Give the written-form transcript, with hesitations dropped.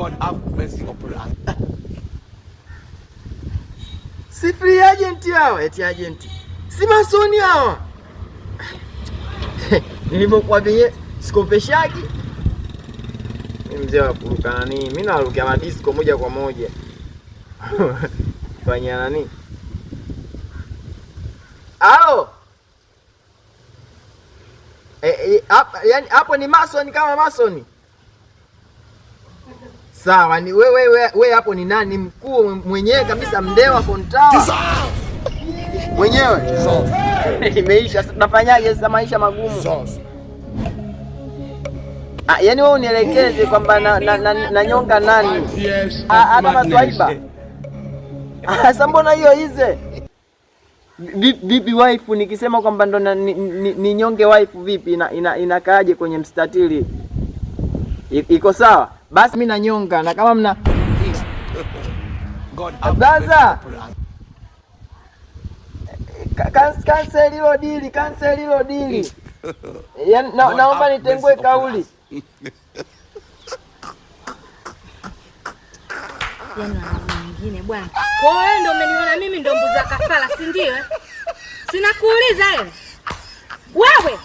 God have mercy upon us. Si free agent hao, eti agent. Si masoni hao. Nilipokuwa vile sikopeshaki. Mimi mzee wa kuruka nani? Mimi narukia madisco moja kwa moja. Fanya nani? Halo. Yani hapo ni mason kama mason. Sawa, ni wewe hapo ni nani? Mkuu mwenyewe kabisa, Mndewa Kontawa. Mwenyewe. Imeisha, tunafanyaje sasa maisha magumu? Yaani wewe unielekeze kwamba na nyonga nani? Hata maswaiba. Sasa mbona hiyo ize? Vipi wife nikisema kwamba ndo ni nyonge wife vipi inakaaje kwenye mstatili? Iko sawa? Basi mimi nanyonga na kama mna Gaza. Cancel hilo dili. Naomba nitengue kauli. Yaani mwingine bwana. Kwa hiyo wewe ndio umeniona mimi ndio mbuzi za kafara, si ndio? Sina kuuliza wewe. Wewe